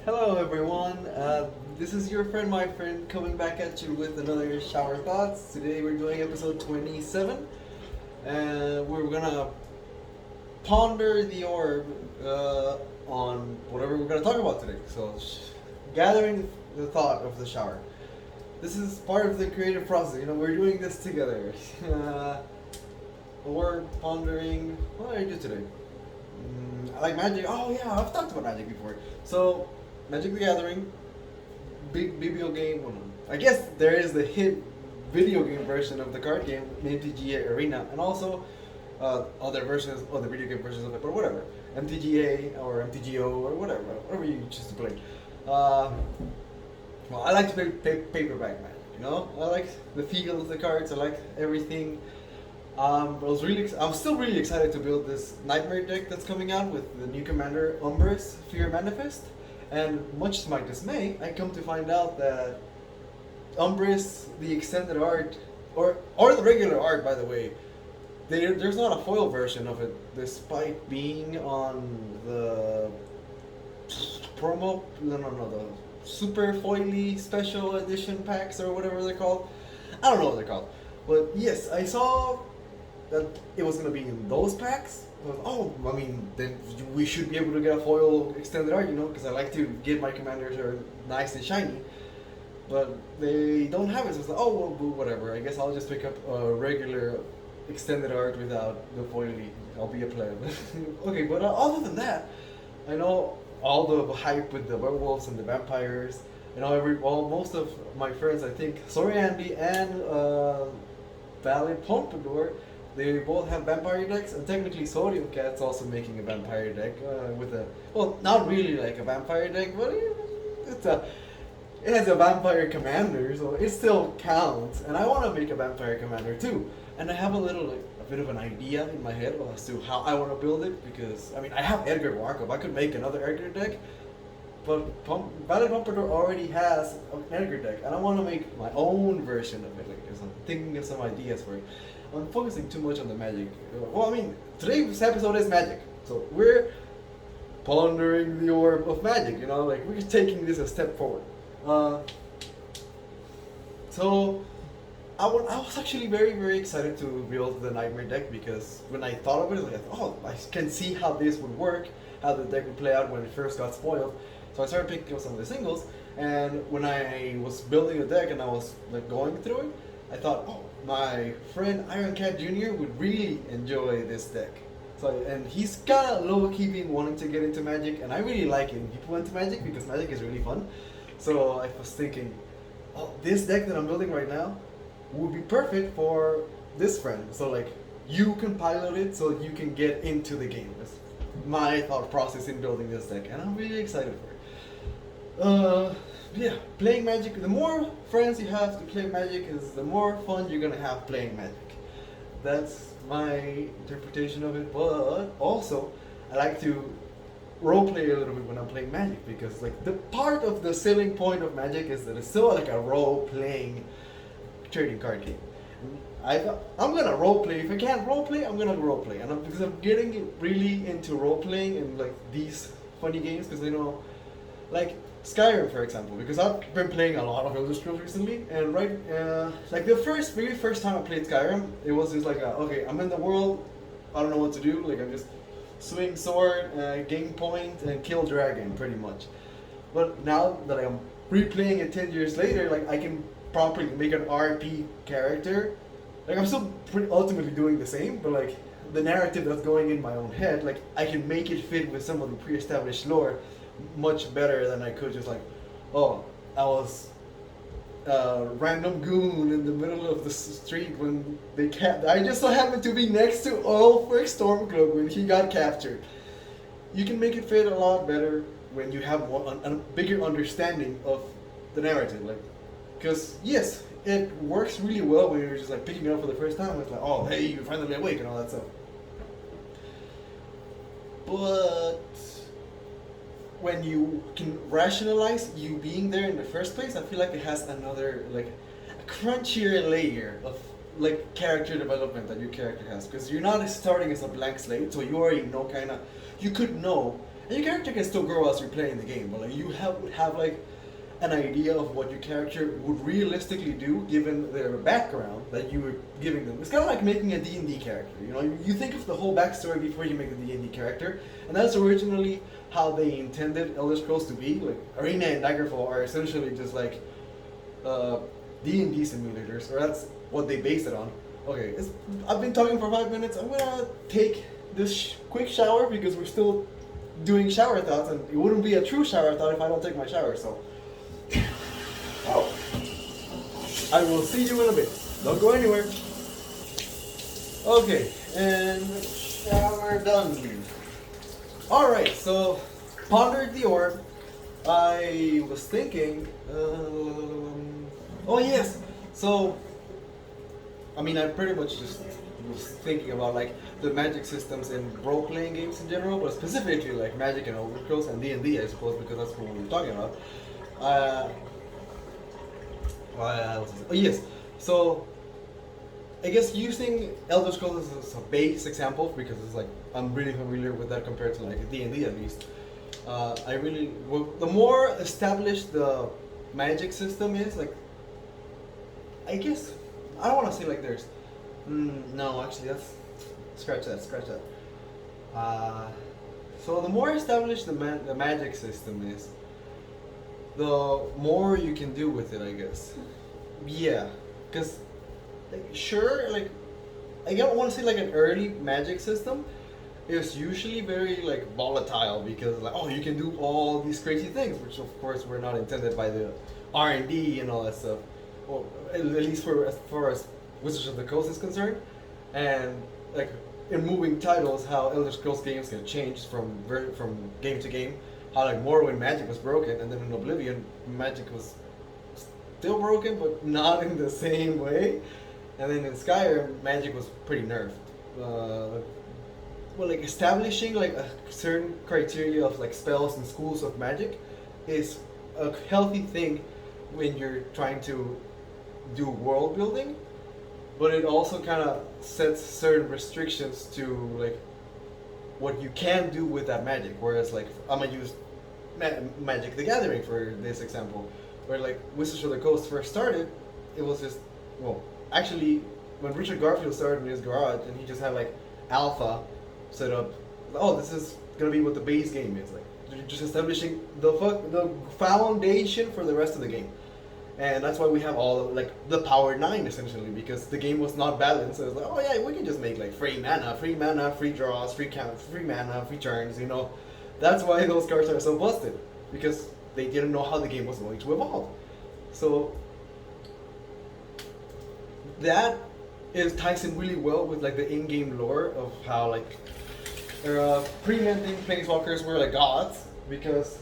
Hello, everyone. This is your friend, my friend, coming back at you with another Shower Thoughts. Today we're doing episode 27, and we're gonna ponder the orb on whatever we're gonna talk about today. So, gathering the thought of the shower. This is part of the creative process. We're doing this together. We're pondering. What did I do today? I like Magic. Oh yeah, I've talked about Magic before. So, Magic the Gathering, big video game. Well, I guess there is the hit video game version of the card game, MTGA Arena, and also other versions, other video game versions of it, but whatever. MTGA or MTGO or whatever you choose to play. Uh, well, I like to play paperback Magic. I like the feel of the cards. I like everything. I'm still really excited to build this Nightmare deck that's coming out with the new commander Umbris Fear Manifest, and much to my dismay, I come to find out that Umbris, the extended art, or the regular art, by the way, there's not a foil version of it, despite being on the promo, no, the super foily special edition packs or whatever they're called. I don't know what they're called, but yes, I saw that it was gonna be in those packs. I mean, then we should be able to get a foil extended art, because I like to get my commanders are nice and shiny. But they don't have it, so it's like, oh, well, whatever. I guess I'll just pick up a regular extended art without the foily. I'll be a pleb. Okay, but other than that, I know all the hype with the werewolves and the vampires. Most of my friends, I think, Sorry Andy and Valid Pompadour, they both have vampire decks, and technically Sodium Cat's also making a vampire deck with a, well, not really like a vampire deck, but it has a vampire commander, so it still counts. And I want to make a vampire commander too. And I have a bit of an idea in my head as to how I want to build it, because I mean I have Edgar Markov. I could make another Edgar deck, but Valid Pompadour already has an Edgar deck, and I want to make my own version of it. Like, I'm thinking of some ideas for it. I'm focusing too much on the Magic. Well, I mean, today's episode is Magic, so we're pondering the orb of Magic. Like we're taking this a step forward. Uh, so I was actually very, very excited to build the Nightmare deck, because when I thought of it, I thought, oh, I can see how this would work, how the deck would play out when it first got spoiled. So I started picking up some of the singles, and when I was building the deck and I was like going through it, I thought, oh, my friend Iron Cat Jr. would really enjoy this deck. And he's kind of low-key been wanting to get into Magic, and I really like it. People into Magic because Magic is really fun. So I was thinking, oh, this deck that I'm building right now would be perfect for this friend. So like, you can pilot it so you can get into the game. That's my thought process in building this deck, and I'm really excited for it. Yeah, playing Magic. The more friends you have to play Magic, is the more fun you're gonna have playing Magic. That's my interpretation of it. But also, I like to roleplay a little bit when I'm playing Magic, because like the part of the selling point of Magic is that it's still like a role-playing trading card game. I'm gonna roleplay. If I can't roleplay, I'm gonna roleplay, and because I'm getting really into roleplaying and like these funny games, because like Skyrim, for example, because I've been playing a lot of Elder Scrolls recently, and like the very first time I played Skyrim, it was just like, okay, I'm in the world, I don't know what to do, like I'm just swing sword, gain point, and kill dragon, pretty much. But now that I'm replaying it 10 years later, like I can properly make an RP character. Like I'm still ultimately doing the same, but like the narrative that's going in my own head, like I can make it fit with some of the pre-established lore much better than I could just like, oh, I was a random goon in the middle of the street when I just so happened to be next to Ulfric Stormcloak when he got captured. You can make it fit a lot better when you have a bigger understanding of the narrative, like, because yes, it works really well when you're just like picking it up for the first time. It's like, oh, hey, you're finally awake and all that stuff. But when you can rationalize you being there in the first place, I feel like it has another, like, a crunchier layer of like character development that your character has, because you're not starting as a blank slate, so you already know you could know And your character can still grow as you're playing the game, but like you have like an idea of what your character would realistically do given their background that you were giving them. It's kind of like making a D&D character. You know, you think of the whole backstory before you make the D&D character, and that's originally how they intended Elder Scrolls to be. Like Arena and Daggerfall are essentially just like D&D simulators, or that's what they base it on. Okay, I've been talking for 5 minutes. I'm gonna take this quick shower because we're still doing shower thoughts, and it wouldn't be a true shower thought if I don't take my shower. So, oh, I will see you in a bit. Don't go anywhere. Okay, and shower done. All right, so pondered the orb. I was thinking. Oh yes, so. I mean, I pretty much just was thinking about like the magic systems in role-playing games in general, but specifically like Magic and Elder Scrolls and D&D, I suppose, because that's what we were talking about. Oh yes, so I guess using Elder Scrolls as a base example because it's like I'm really familiar with that compared to like D&D at least. The more established the magic system is, like, I guess. I don't want to say like there's. No, actually, that's. Scratch that. So the more established the magic system is, the more you can do with it, I guess. Yeah, because, like, sure, like, I don't want to say like an early magic system is usually very like volatile because like, oh, you can do all these crazy things, which of course were not intended by the R&D and all that stuff. Well, at least as far as Wizards of the Coast is concerned, and like in moving titles, how Elder Scrolls games can change from game to game. How like Morrowind magic was broken, and then in Oblivion magic was still broken, but not in the same way. And then in Skyrim, magic was pretty nerfed. Well, like establishing like a certain criteria of like spells and schools of magic is a healthy thing when you're trying to do world building, but it also kind of sets certain restrictions to like what you can do with that magic. Whereas like I'm gonna use Magic the Gathering for this example, where like Wizards of the Coast first started, it was just actually when Richard Garfield started in his garage and he just had like alpha set up. Oh, this is gonna be what the base game is like. You're just establishing the foundation for the rest of the game. And that's why we have all of, like the Power 9 essentially, because the game was not balanced. So it was like, oh yeah, we can just make like free mana, free draws, free count, free mana, free turns. You know, that's why those cards are so busted, because they didn't know how the game was going to evolve. So that ties in really well with like the in-game lore of how like pre-minting planeswalkers were like gods because.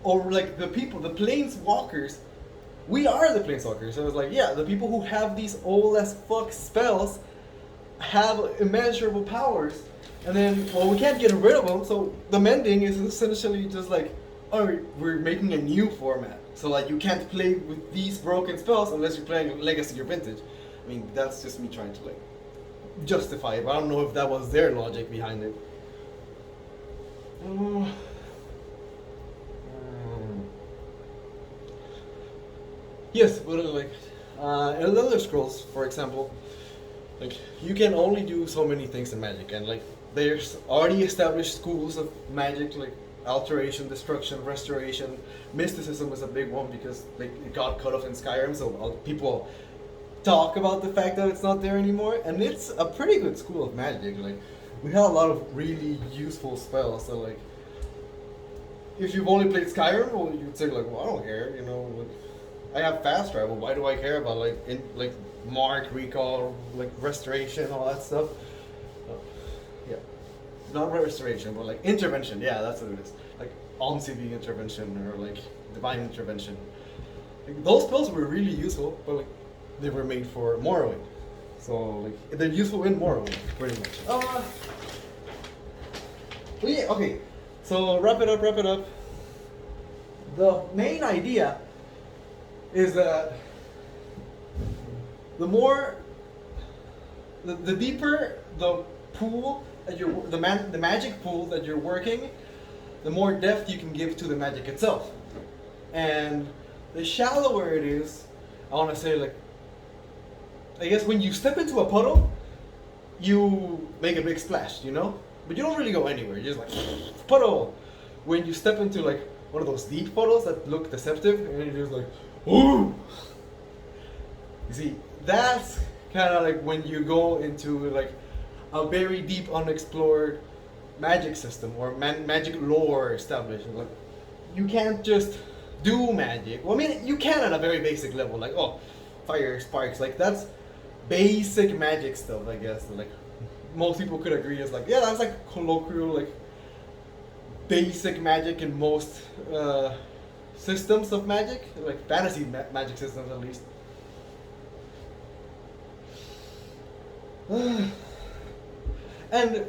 Or like the planeswalkers, we are the planeswalkers. So it's like, yeah, the people who have these old as fuck spells have immeasurable powers, and then we can't get rid of them. So the mending is essentially just like, oh, we're making a new format. So like you can't play with these broken spells unless you're playing Legacy or Vintage. I mean, that's just me trying to like justify it, but I don't know if that was their logic behind it. Yes, but like in Elder Scrolls, for example, like you can only do so many things in Magic, and like there's already established schools of Magic, like alteration, destruction, restoration. Mysticism is a big one because like it got cut off in Skyrim, so people talk about the fact that it's not there anymore, and it's a pretty good school of Magic. Like we have a lot of really useful spells. So like if you've only played Skyrim, well, you'd say like, well, I don't care, you know. Like, I have fast travel. Why do I care about like mark, recall, like restoration, all that stuff? Yeah, not restoration, but like intervention. Yeah, that's what it is. Like on-CV intervention or like divine intervention. Like, those spells were really useful, but like they were made for Morrowind, so like they're useful in Morrowind pretty much. Yeah, okay. So wrap it up. The main idea is that the deeper the pool that the magic pool that you're working, the more depth you can give to the magic itself. And the shallower it is, I want to say, like, I guess when you step into a puddle, you make a big splash, you know? But you don't really go anywhere. You're just like, puddle. When you step into like one of those deep puddles that look deceptive, and you're just like, ooh. You see, that's kind of like when you go into like a very deep, unexplored magic system or magic lore established. Like, you can't just do magic. Well, I mean, you can at a very basic level, like, oh, fire, sparks, like that's basic magic stuff, I guess. Like most people could agree is like, yeah, that's like colloquial, like basic magic in most systems of magic, like fantasy magic systems at least. And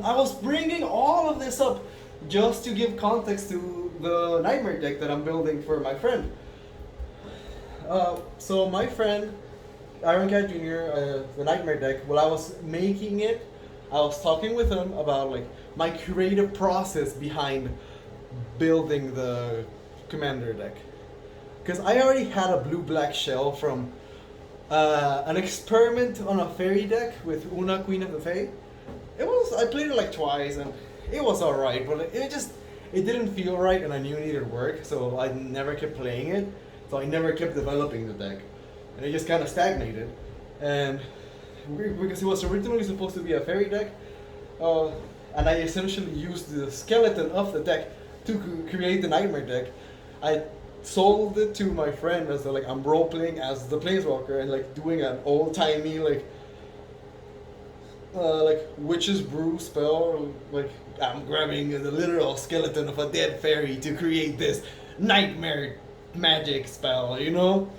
I was bringing all of this up just to give context to the nightmare deck that I'm building for my friend. So my friend Iron Cat Jr., the nightmare deck, while I was making it, I was talking with him about like my creative process behind building the commander deck. Because I already had a blue-black shell from an experiment on a fairy deck with Una, Queen of the Fae. I played it like twice and it was alright, but it didn't feel right and I knew it needed work, so I never kept playing it. So I never kept developing the deck. And it just kind of stagnated. And because it was originally supposed to be a fairy deck, and I essentially used the skeleton of the deck to create the nightmare deck, I sold it to my friend as like I'm role playing as the planeswalker and like doing an old timey like witch's brew spell. Like I'm grabbing the literal skeleton of a dead fairy to create this nightmare magic spell, you know.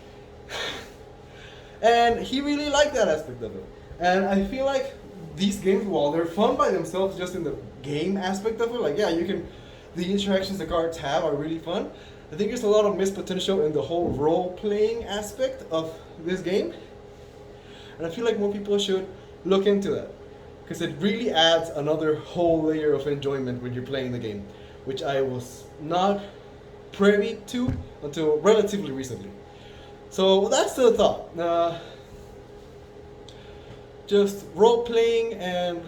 And he really liked that aspect of it. And I feel like these games, while they're fun by themselves, just in the game aspect of it, like yeah, the interactions the cards have are really fun. I think there's a lot of missed potential in the whole role-playing aspect of this game. And I feel like more people should look into that. Because it really adds another whole layer of enjoyment when you're playing the game. Which I was not privy to until relatively recently. So that's the thought. Just role-playing and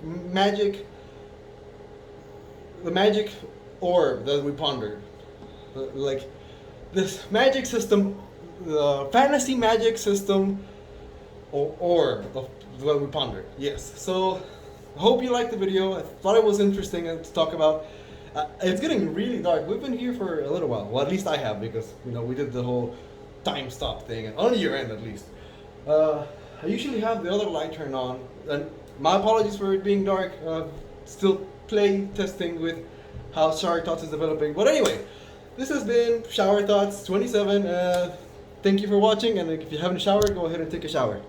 magic. The magic orb that we pondered. Like this magic system, the fantasy magic system orb of what we pondered. Yes. So I hope you liked the video. I thought it was interesting to talk about. It's getting really dark. We've been here for a little while. Well, at least I have, because we did the whole time stop thing, and on your end at least. I usually have the other light turned on, and my apologies for it being dark. Still play testing with how Shower Thoughts is developing. But anyway, this has been Shower Thoughts 27. Thank you for watching, and if you haven't showered, go ahead and take a shower.